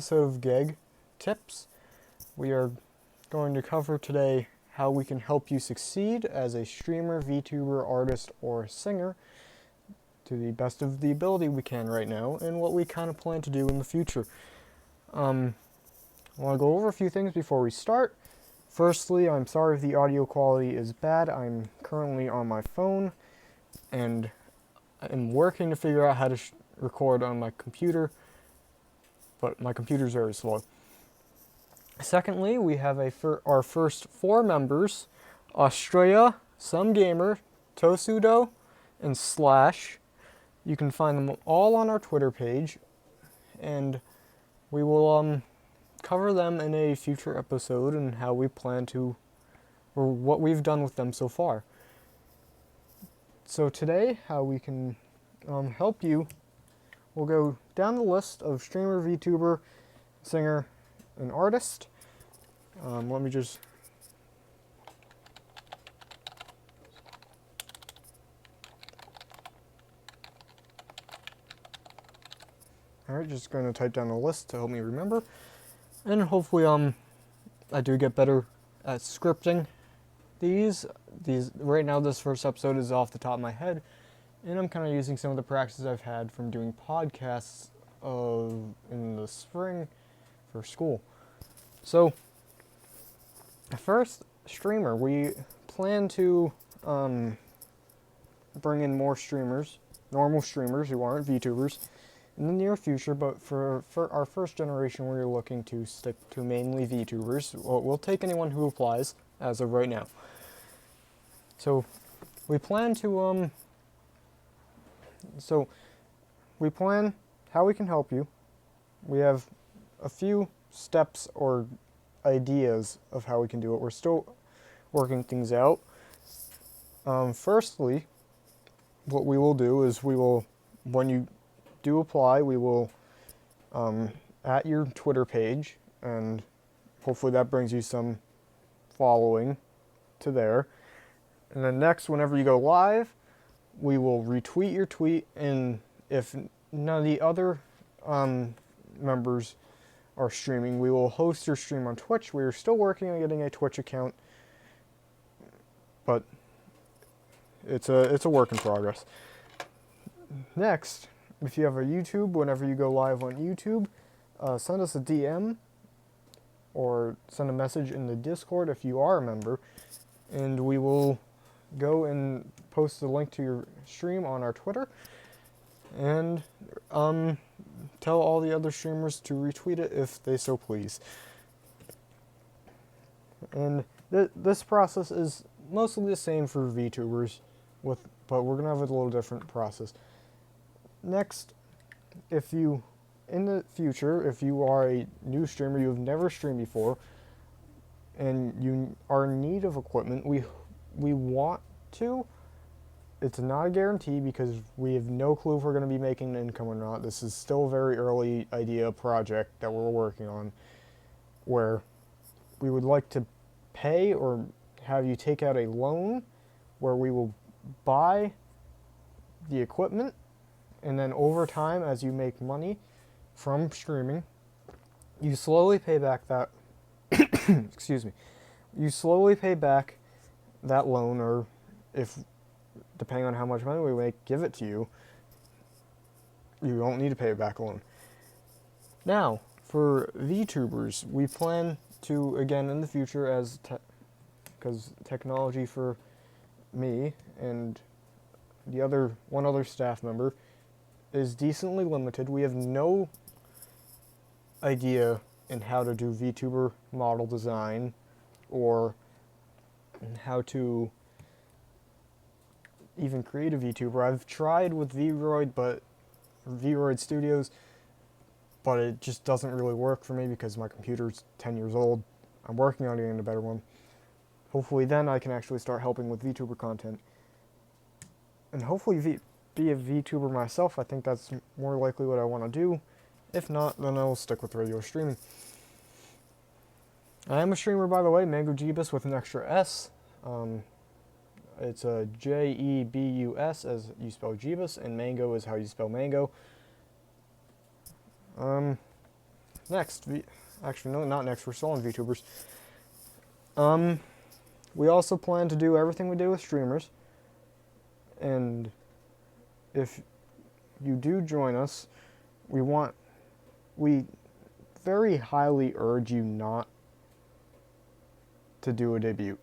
Episode of G.E.G tips. We are going to cover today how we can help you succeed as a streamer, VTuber, artist, or singer to the best of the ability we can right now, and what we kind of plan to do in the future. I want to go over a few things before we start. Firstly, I'm sorry if the audio quality is bad. I'm currently on my phone, and I'm working to figure out how to record on my computer, but my computer's very slow. Secondly, we have our first 4 members: Astraea, Some Gamer, Tosuto, and Slash. You can find them all on our Twitter page, and we will cover them in a future episode and how we plan to, or what we've done with them so far. So today, how we can help you, we'll go down the list of streamer, VTuber, singer, and artist. Let me just... Alright, just going to type down the list to help me remember. And hopefully I do get better at scripting these. Right now, this first episode is off the top of my head, and I'm kind of using some of the practices I've had from doing podcasts in the spring for school. So, first, streamer. We plan to bring in more streamers, normal streamers who aren't VTubers, in the near future, but for our first generation, we're looking to stick to mainly VTubers. We'll take anyone who applies as of right now. So, we plan how we can help you. We have a few steps or ideas of how we can do it. We're still working things out. Firstly, what we will do is when you do apply, we will at your Twitter page, and hopefully that brings you some following to there. And then next, whenever you go live, we will retweet your tweet, and if none of the other members are streaming, we will host your stream on Twitch. We are still working on getting a Twitch account, but it's a work in progress. Next, if you have a YouTube, whenever you go live on YouTube, send us a DM or send a message in the Discord if you are a member, and we will go and post the link to your stream on our Twitter, and tell all the other streamers to retweet it if they so please. And this process is mostly the same for VTubers, but we're going to have a little different process. Next, in the future, if you are a new streamer, you've never streamed before, and you are in need of equipment, we want to. It's not a guarantee because we have no clue if we're going to be making an income or not. This is still a very early idea project that we're working on, where we would like to pay or have you take out a loan where we will buy the equipment, and then over time, as you make money from streaming, you slowly pay back that excuse me. You slowly pay back that loan, or if depending on how much money we make, give it to you. You don't need to pay back a loan. Now, for VTubers, we plan to, again, in the future, because technology for me and one other staff member is decently limited. We have no idea in how to do VTuber model design or how to even create a VTuber. I've tried with V-Roid Studios, but it just doesn't really work for me because my computer's 10 years old. I'm working on getting a better one. Hopefully then I can actually start helping with VTuber content. And hopefully be a VTuber myself. I think that's more likely what I want to do. If not, then I'll stick with radio streaming. I am a streamer, by the way, Mangojebus with an extra S. It's a J-E-B-U-S as you spell Jeebus, and Mango is how you spell mango. next, actually no, not next, we're still on VTubers. We also plan to do everything we do with streamers, and if you do join us, we very highly urge you not to do a debut.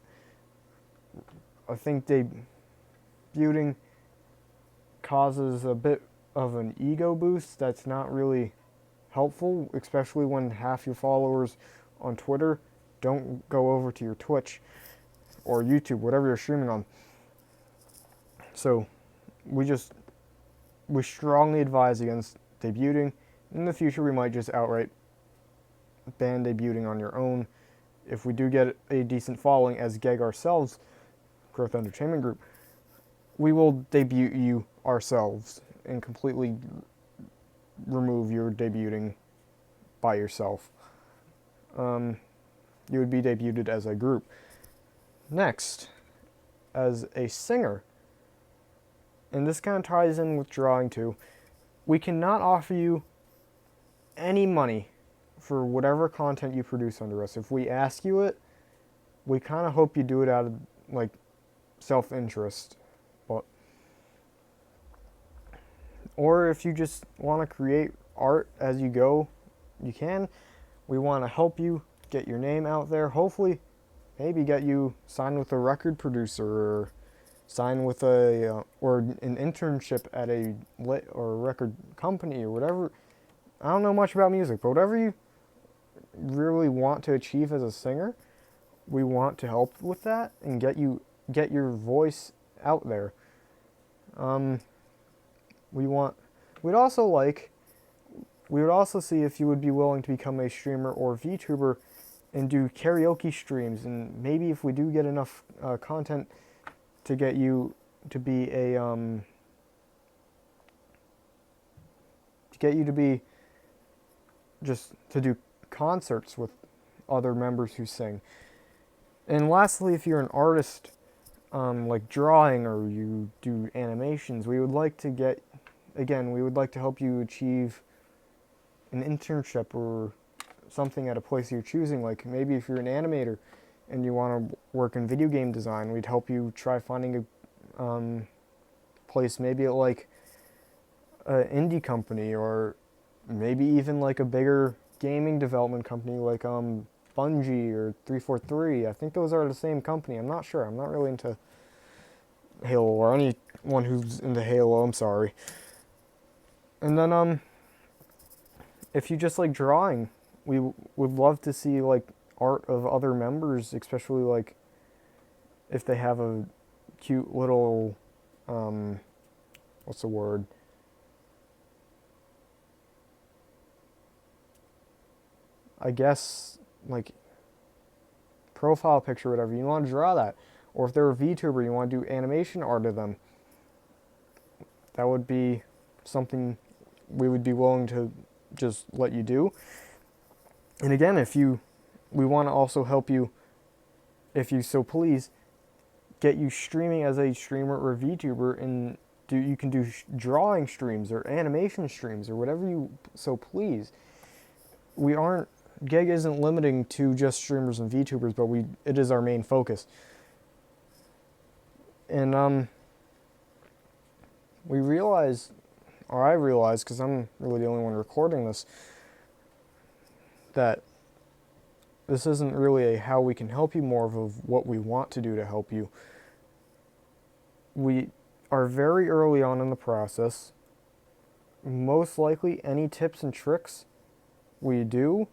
I think debuting causes a bit of an ego boost that's not really helpful, especially when half your followers on Twitter don't go over to your Twitch or YouTube, whatever you're streaming on. So we strongly advise against debuting. In the future, we might just outright ban debuting on your own. If we do get a decent following as G.E.G ourselves, Growth Entertainment Group, we will debut you ourselves and completely remove your debuting by yourself. You would be debuted as a group. Next, as a singer, and this kind of ties in with drawing too, we cannot offer you any money for whatever content you produce under us. If we ask you it, we kind of hope you do it out of like self-interest. Or if you just want to create art as you go, you can. We want to help you get your name out there. Hopefully, maybe get you signed with a record producer, or sign with or an internship at a record company or whatever. I don't know much about music, but whatever you really want to achieve as a singer, we want to help with that and get your voice out there. We would also see if you would be willing to become a streamer or VTuber and do karaoke streams, and maybe if we do get enough content to get you to be to do concerts with other members who sing. And lastly, if you're an artist, like drawing, or you do animations, we would like to help you achieve an internship or something at a place you're choosing. Like maybe if you're an animator and you want to work in video game design, we'd help you try finding a place, maybe at like an indie company, or maybe even like a bigger gaming development company like Bungie or 343. I think those are the same company. I'm not sure. I'm not really into Halo, or anyone who's into Halo, I'm sorry. And then if you just like drawing, we would love to see like art of other members, especially like if they have a cute little what's the word? I guess like profile picture, whatever. You want to draw that. Or if they're a VTuber, you want to do animation art of them. That would be something we would be willing to just let you do. And again, we want to also help you, if you so please, get you streaming as a streamer or VTuber, and you can do drawing streams or animation streams or whatever you so please. G.E.G isn't limiting to just streamers and VTubers, but it is our main focus. And I realize, because I'm really the only one recording this, that this isn't really a how we can help you, more of what we want to do to help you. We are very early on in the process. Most likely any tips and tricks we do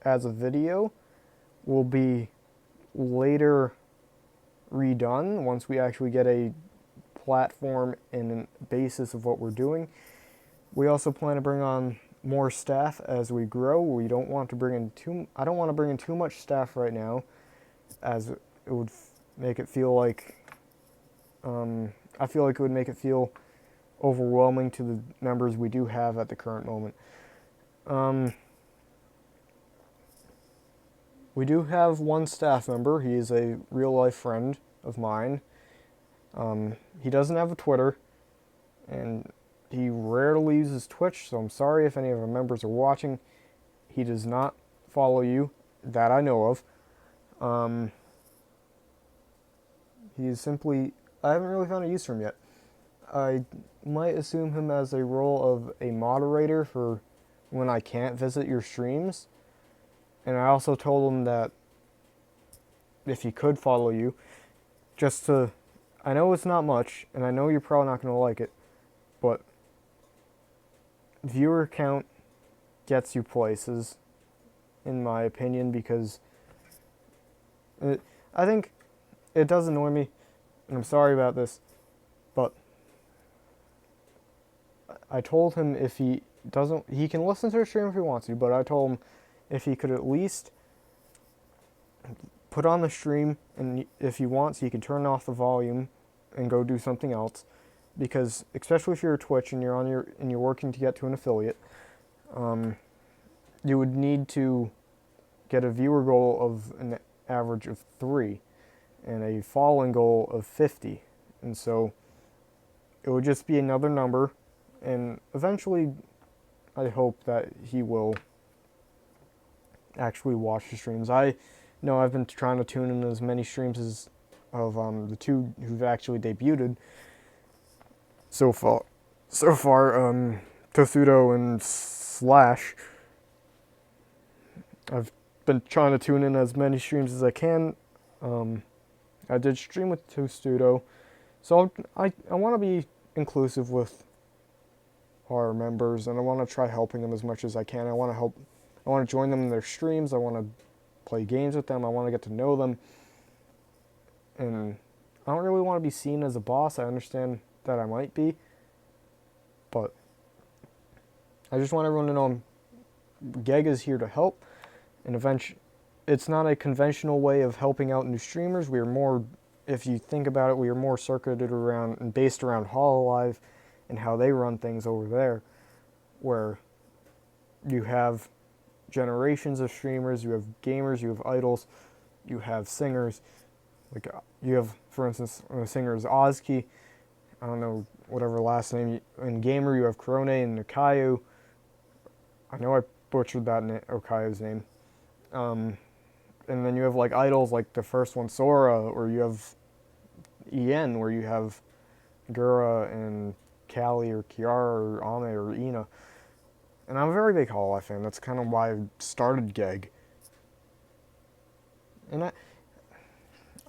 as a video will be later redone once we actually get a platform and a basis of what we're doing. We also plan to bring on more staff as we grow. I don't want to bring in too much staff right now, as it would make it feel like I feel like it would make it feel overwhelming to the numbers we do have at the current moment. We do have one staff member. He is a real-life friend of mine. He doesn't have a Twitter, and He rarely uses Twitch, so I'm sorry if any of our members are watching. He does not follow you, that I know of. He's simply, I haven't really found a use for him yet. I might assume him as a role of a moderator for when I can't visit your streams. And I also told him that if he could follow you, just to, I know it's not much, and I know you're probably not going to like it, but viewer count gets you places, in my opinion, because I think it does annoy me, and I'm sorry about this, but I told him if he doesn't, he can listen to a stream if he wants to, but I told him if he could at least put on the stream, and if he wants, he can turn off the volume and go do something else, because especially if you're a Twitch and you're working to get to an affiliate, you would need to get a viewer goal of an average of 3 and a following goal of 50, and so it would just be another number, and eventually I hope that he will actually watch the streams. I know I've been trying to tune in as many streams as of the two who've actually debuted so far. Tosuto and Slash. I've been trying to tune in as many streams as I can. I did stream with Tosuto, so I want to be inclusive with our members, and I want to try helping them as much as I can. I want to join them in their streams. I want to play games with them. I want to get to know them. And I don't really want to be seen as a boss. I understand that I might be, but I just want everyone to know G.E.G is here to help, and eventually it's not a conventional way of helping out new streamers. We are more, if you think about it, we are more circuited around and based around Hololive and how they run things over there, where you have generations of streamers, you have gamers, you have idols, you have singers. Like you have, for instance, a singer is Ozki. I don't know whatever last name. In gamer, you have Korone and Nakayu. I know I butchered that Okayu's name. And then you have like idols, like the first one, Sora, or you have En, where you have Gura and Callie or Kiara or Ame or Ina. And I'm a very big Hololive fan. That's kind of why I started G.E.G. And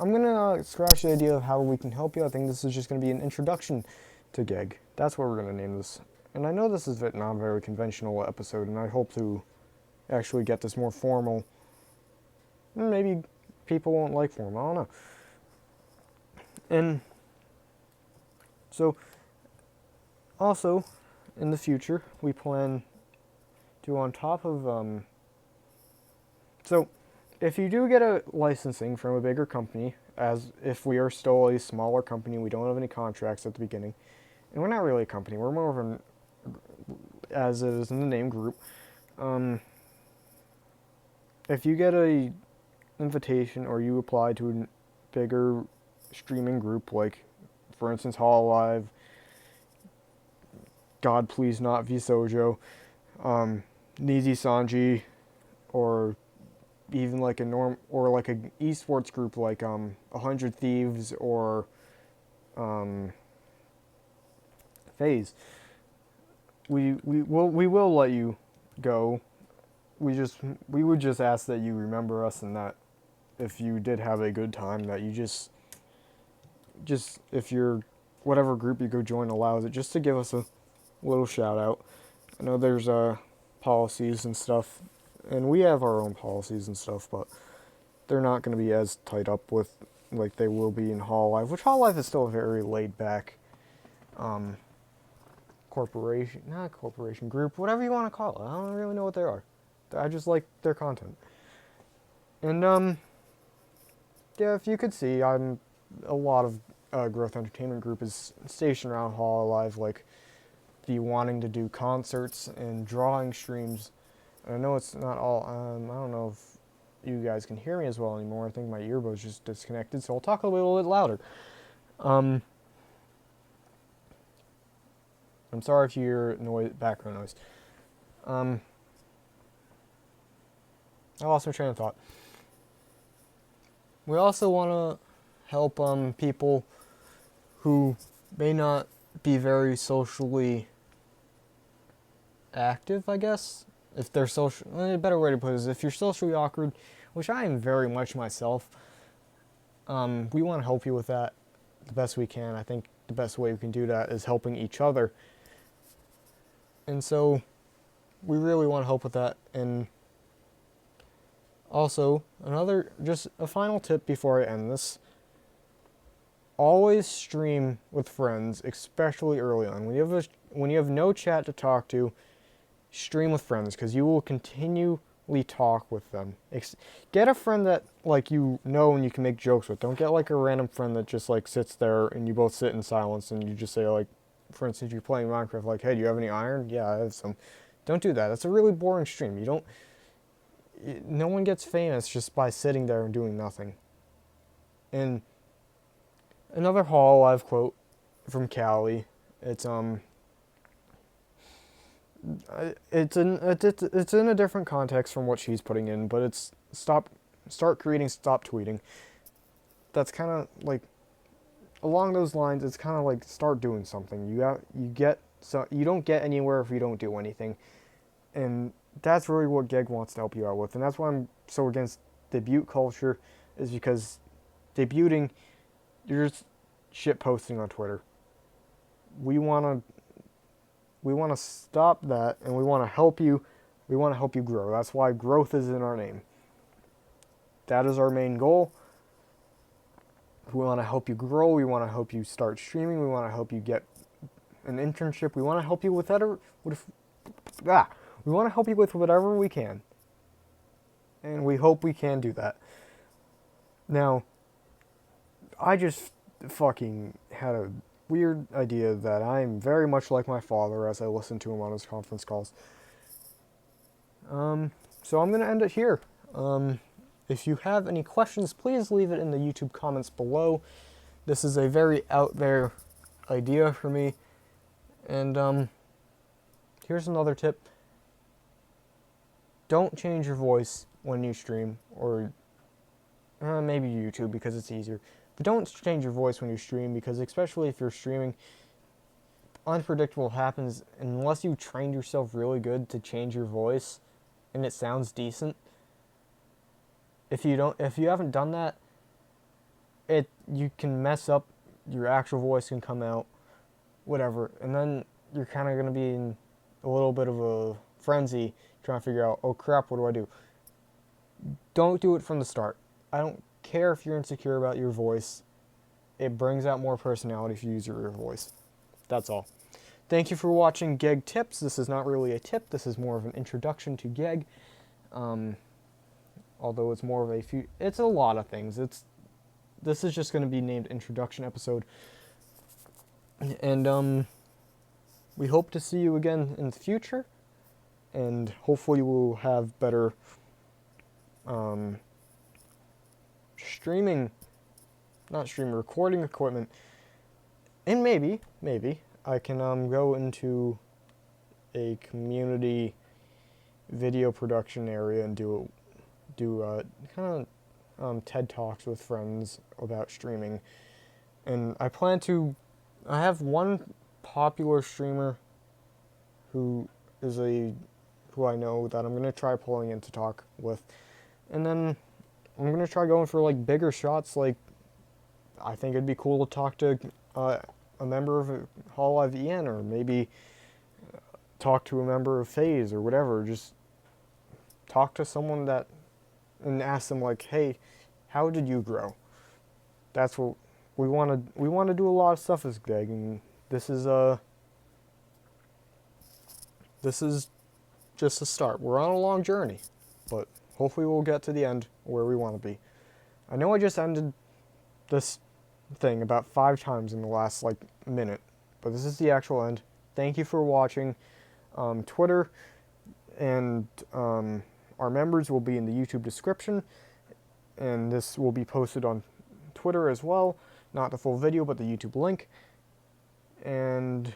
I'm going to scratch the idea of how we can help you. I think this is just going to be an introduction to G.E.G. That's what we're going to name this. And I know this is not a very conventional episode, and I hope to actually get this more formal. Maybe people won't like formal, I don't know. And so, also, in the future, we plan to, on top of, so if you do get a licensing from a bigger company, as if we are still a smaller company, we don't have any contracts at the beginning, and we're not really a company, we're more of an, as it is in the name, group. If you get a invitation or you apply to a bigger streaming group, like, for instance, Hololive, God Please Not Visojo, Nizi Sanji, or even like a like a esports group like 100 Thieves or FaZe, we will let you go. We would just ask that you remember us, and that if you did have a good time, that you just if your whatever group you go join allows it, just to give us a little shout out. I know there's policies and stuff, and we have our own policies and stuff, but they're not going to be as tight up with like they will be in Hololive, which Hololive is still a very laid back corporation group, whatever you want to call it. I don't really know what they are. I just like their content. And yeah, if you could see, I'm a lot of Growth Entertainment Group is stationed around Hololive, like the wanting to do concerts and drawing streams. And I know it's not all. I don't know if you guys can hear me as well anymore. I think my earbud's just disconnected, so I'll talk a little bit louder. I'm sorry if you hear noise, background noise. I lost my train of thought. We also want to help people who may not be very socially active, I guess. If they're a better way to put it is if you're socially awkward, which I am very much myself, we want to help you with that the best we can. I think the best way we can do that is helping each other. And so we really want to help with that. And also, just a final tip before I end this. Always stream with friends, especially early on. When you have no chat to talk to, stream with friends, because you will continually talk with them. Get a friend that and you can make jokes with. Don't get like a random friend that just like sits there and you both sit in silence and you just say, like, for instance, you're playing Minecraft, like, hey, do you have any iron? Yeah, I have some. Don't do that. That's a really boring stream. No one gets famous just by sitting there and doing nothing. And another Hololive quote from Callie. It's in a different context from what she's putting in, but it's start creating, stop tweeting. That's kind of like along those lines. It's kind of like start doing something. You don't get anywhere if you don't do anything, and that's really what G.E.G wants to help you out with. And that's why I'm so against debut culture, is because debuting, you're just shit posting on Twitter. We want to stop that, and we want to help you. We want to help you grow. That's why growth is in our name. That is our main goal. We want to help you grow. We want to help you start streaming. We want to help you get an internship. We want to help you with we want to help you with whatever we can. And we hope we can do that. Now, I just fucking had a weird idea that I'm very much like my father as I listen to him on his conference calls. So I'm going to end it here. If you have any questions, please leave it in the YouTube comments below. This is a very out there idea for me. And here's another tip. Don't change your voice when you stream, or maybe YouTube because it's easier. But don't change your voice when you stream, because especially if you're streaming, unpredictable happens unless you trained yourself really good to change your voice and it sounds decent. If you haven't done that, you can mess up, your actual voice can come out, whatever, and then you're kind of going to be in a little bit of a frenzy trying to figure out, oh crap, what do I do? Don't do it from the start. I don't care if you're insecure about your voice. It brings out more personality if you use your voice. That's all. Thank you for watching G.E.G Tips. This is not really a tip. This is more of an introduction to G.E.G. Although it's more of it's a lot of things. This is just going to be named Introduction Episode. And we hope to see you again in the future. And hopefully we'll have better recording equipment. And maybe I can go into a community video production area and do kind of TED Talks with friends about streaming. And I have one popular streamer who I know that I'm going to try pulling in to talk with. And then I'm going to try going for like bigger shots. Like, I think it'd be cool to talk to a member of Hololive EN, or maybe talk to a member of FaZe or whatever. Just talk to someone and ask them like, hey, how did you grow? That's what we want to do. A lot of stuff as G.E.G, and this is just a start. We're on a long journey, but hopefully we'll get to the end where we want to be. I know I just ended this thing about 5 times in the last minute, but this is the actual end. Thank you for watching. Twitter and our members will be in the YouTube description, and this will be posted on Twitter as well. Not the full video, but the YouTube link. And